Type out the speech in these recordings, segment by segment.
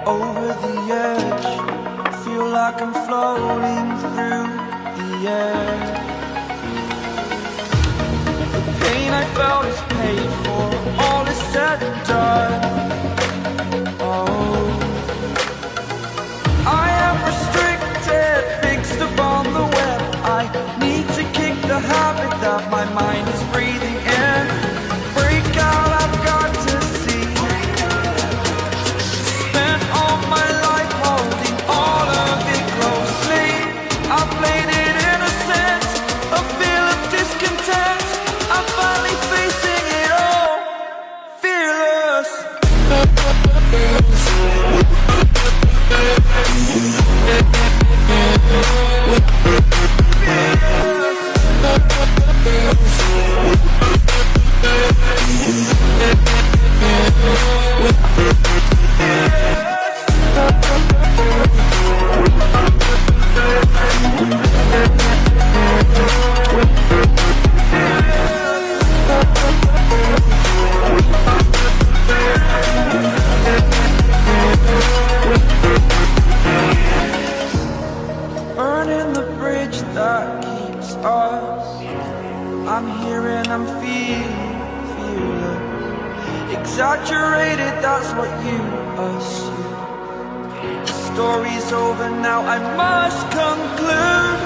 Over the edge, feel like I'm floating through the air. The pain I felt is paid for, all is said and done. Oh, I am restricted, fixed upon the web. I need to kick the habit that my mind is breathing in. Break out, I've got to see. Spent all my life holding all of it closely. I played it innocent, a feel of discontent. I'm finally facing it all, fearless. Burning the bridge that keeps us. I'm here and I'm feeling fearless. Exaggerated, that's what you assume. The story's over now, I must conclude.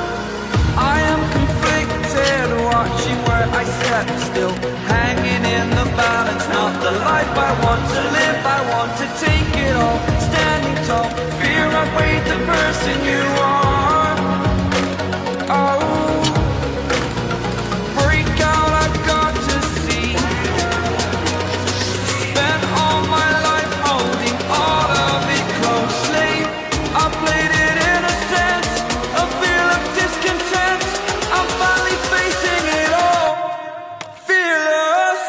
I am conflicted, watching where I step still, hanging in the balance. Not the life I want to live, I want to take it all. Standing tall, fear outweighed the person you are. Oh, break out, I've got to see. Spent all my life holding all of it closely. I played it innocent, a feel of discontent. I'm finally facing it all, fearless.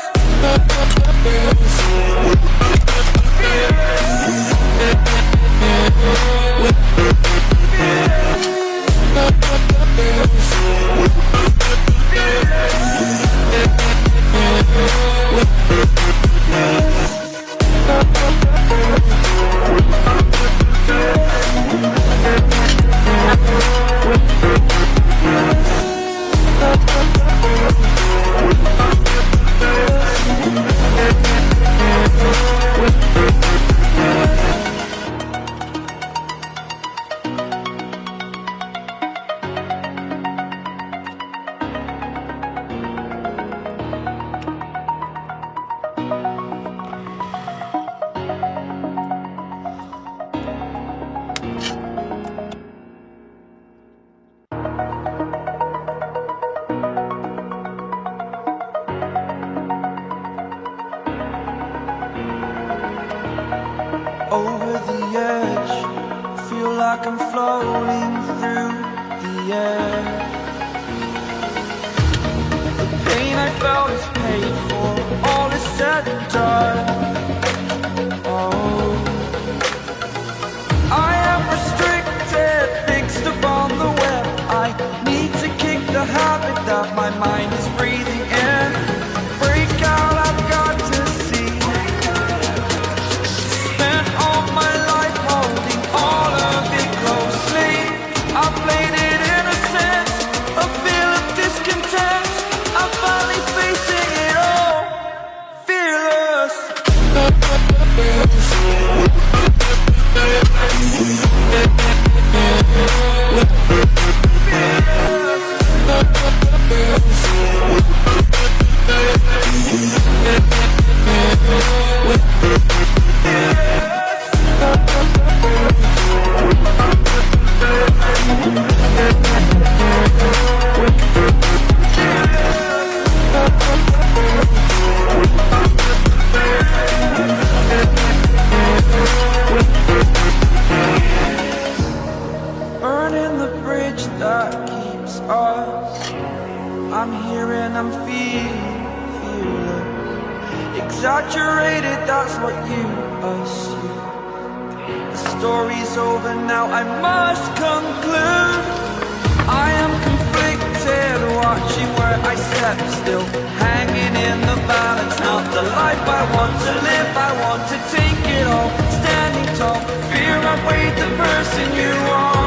Over the edge, feel like I'm floating through the air. The pain I felt is paid for, all is said and done. Oh, I am restricted, fixed upon the web. I need to kick the habit that my mind is breathing in. Break out, I've got to see. Spent all my life holding all of it closely. I played it innocent, a feel of discontent. I'm finally facing it all, fearless. Burning the bridge that keeps us. I'm here and I'm feeling fearless. Exaggerated, that's what you assume. The story's over now, I must conclude. I am conflicted, watching where I step still, hanging in the balance. Not the life I want to live, I want to take it all. Standing tall, fear I've weighed the person you are.